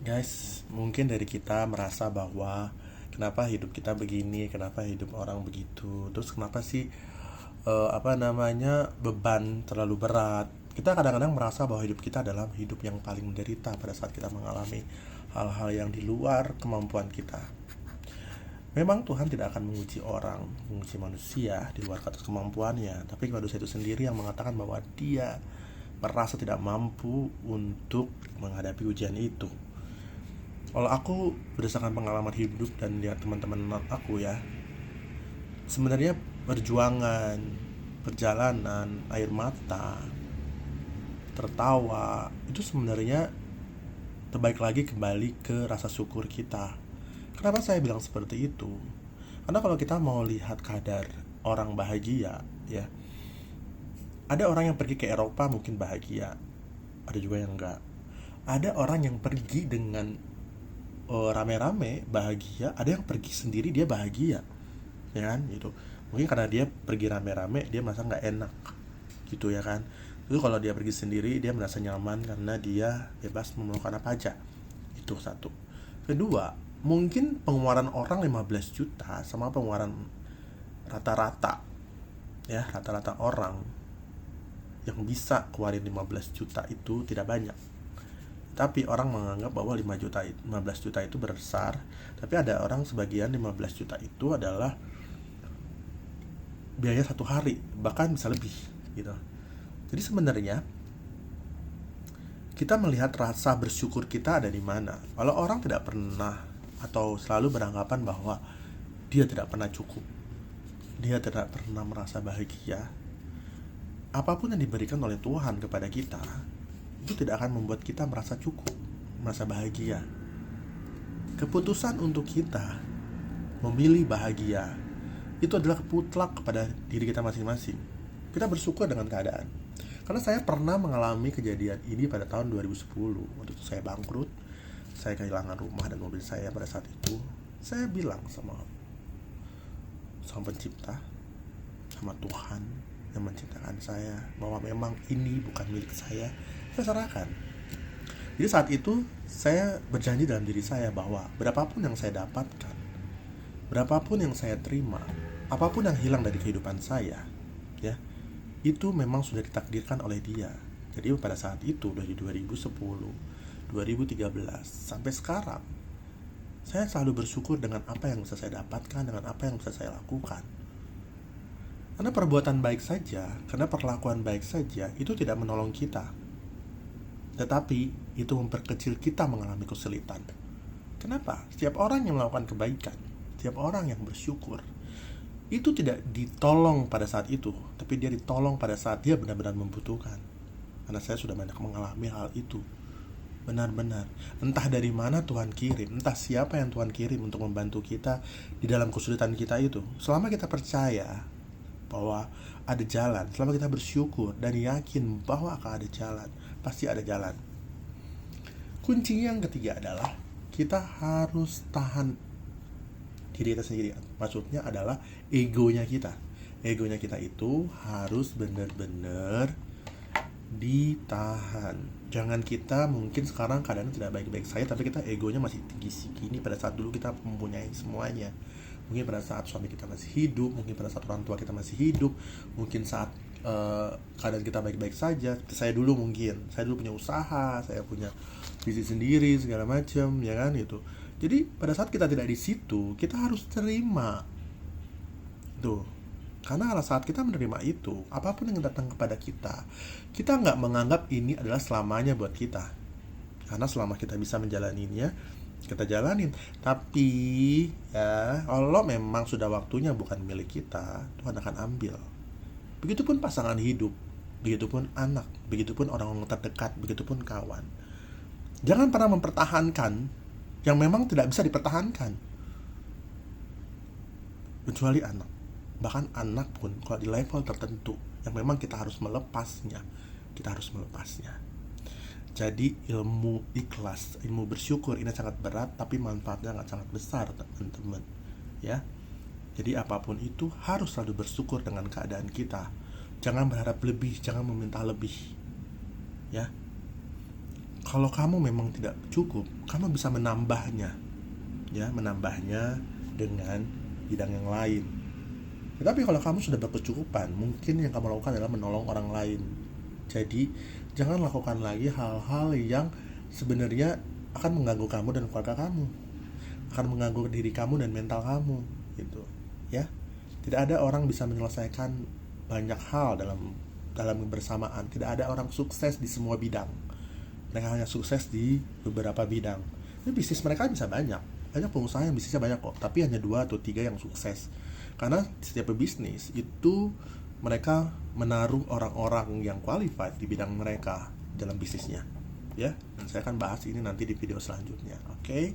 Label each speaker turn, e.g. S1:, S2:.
S1: Guys, mungkin dari kita merasa bahwa kenapa hidup kita begini, kenapa hidup orang begitu, terus kenapa sih beban terlalu berat. Kita kadang-kadang merasa bahwa hidup kita adalah hidup yang paling menderita pada saat kita mengalami hal-hal yang di luar kemampuan kita. Memang Tuhan tidak akan menguji orang, menguji manusia di luar atas kemampuannya, tapi manusia itu sendiri yang mengatakan bahwa dia merasa tidak mampu untuk menghadapi ujian itu. Kalau aku berdasarkan pengalaman hidup dan lihat teman-teman aku ya, sebenarnya perjuangan, perjalanan, air mata, tertawa, itu sebenarnya terbaik lagi kembali ke rasa syukur kita. Kenapa saya bilang seperti itu? Karena kalau kita mau lihat kadar orang bahagia, ya, ada orang yang pergi ke Eropa mungkin bahagia, ada juga yang enggak. Ada orang yang pergi dengan rame-rame bahagia, ada yang pergi sendiri dia bahagia, ya kan, gitu. Mungkin karena dia pergi rame-rame dia merasa nggak enak, gitu ya kan. Itu kalau dia pergi sendiri dia merasa nyaman karena dia bebas melakukan apa aja. Itu satu. Kedua, mungkin pengeluaran orang 15 juta sama pengeluaran rata-rata, ya, rata-rata orang yang bisa keluarin 15 juta itu tidak banyak. Tapi orang menganggap bahwa 15 juta itu besar. Tapi ada orang sebagian 15 juta itu adalah biaya satu hari, bahkan bisa lebih, gitu. Jadi sebenarnya kita melihat rasa bersyukur kita ada di mana. Kalau orang tidak pernah atau selalu beranggapan bahwa dia tidak pernah cukup, dia tidak pernah merasa bahagia, apapun yang diberikan oleh Tuhan kepada kita itu tidak akan membuat kita merasa cukup, merasa bahagia. Keputusan untuk kita memilih bahagia itu adalah keputlak kepada diri kita masing-masing. Kita bersyukur dengan keadaan. Karena saya pernah mengalami kejadian ini pada tahun 2010. Waktu itu saya bangkrut, saya kehilangan rumah dan mobil saya pada saat itu. Saya bilang sama pencipta, sama Tuhan yang menciptakan saya, bahwa memang ini bukan milik saya serahkan. Jadi saat itu saya berjanji dalam diri saya bahwa berapapun yang saya dapatkan, berapapun yang saya terima, apapun yang hilang dari kehidupan saya, ya, itu memang sudah ditakdirkan oleh Dia. Jadi pada saat itu dari 2010, 2013 sampai sekarang, saya selalu bersyukur dengan apa yang bisa saya dapatkan, dengan apa yang bisa saya lakukan. Karena perbuatan baik saja, karena perlakuan baik saja itu tidak menolong kita, tetapi itu memperkecil kita mengalami kesulitan. Kenapa? Setiap orang yang melakukan kebaikan, setiap orang yang bersyukur, itu tidak ditolong pada saat itu, tapi dia ditolong pada saat dia benar-benar membutuhkan. Karena saya sudah banyak mengalami hal itu. Benar-benar, entah dari mana Tuhan kirim, entah siapa yang Tuhan kirim untuk membantu kita di dalam kesulitan kita itu. Selama kita percaya bahwa ada jalan, selama kita bersyukur dan yakin bahwa akan ada jalan, pasti ada jalan. Kunci yang ketiga adalah kita harus tahan diri kita sendiri. Maksudnya adalah egonya kita. Egonya kita itu harus benar-benar ditahan. Jangan kita mungkin sekarang keadaan tidak baik-baik saja, tapi kita egonya masih tinggi segini pada saat dulu kita mempunyai semuanya. Mungkin pada saat suami kita masih hidup, mungkin pada saat orang tua kita masih hidup, mungkin saat keadaan kita baik-baik saja. Saya dulu punya usaha, saya punya bisnis sendiri segala macam, ya kan, itu. Jadi pada saat kita tidak di situ, kita harus terima tuh. Karena saat kita menerima itu, apapun yang datang kepada kita, kita nggak menganggap ini adalah selamanya buat kita. Karena selama kita bisa menjalaninya, kita jalanin. Tapi ya, kalau memang sudah waktunya bukan milik kita, Tuhan akan ambil. Begitupun pasangan hidup, begitupun anak, begitupun orang-orang terdekat, begitupun kawan. Jangan pernah mempertahankan yang memang tidak bisa dipertahankan. Kecuali anak. Bahkan anak pun kalau di level tertentu yang memang kita harus melepasnya, kita harus melepasnya. Jadi ilmu ikhlas, ilmu bersyukur ini sangat berat, tapi manfaatnya sangat besar, teman-teman. Ya. Jadi apapun itu harus selalu bersyukur dengan keadaan kita. Jangan berharap lebih, jangan meminta lebih. Ya. kalau kamu memang tidak cukup, kamu bisa menambahnya, ya, menambahnya dengan bidang yang lain. Tetapi kalau kamu sudah berkecukupan, mungkin yang kamu lakukan adalah menolong orang lain. Jadi jangan lakukan lagi hal-hal yang sebenarnya akan mengganggu kamu dan keluarga kamu, akan mengganggu diri kamu dan mental kamu, gitu, ya. Tidak ada orang bisa menyelesaikan banyak hal dalam bersamaan. Tidak ada orang sukses di semua bidang. Mereka hanya sukses di beberapa bidang. Tapi bisnis mereka bisa banyak. Banyak pengusaha yang bisnisnya banyak kok, tapi hanya 2 atau 3 yang sukses. Karena setiap bisnis itu mereka menaruh orang-orang yang qualified di bidang mereka dalam bisnisnya. Ya, dan saya akan bahas ini nanti di video selanjutnya. Oke?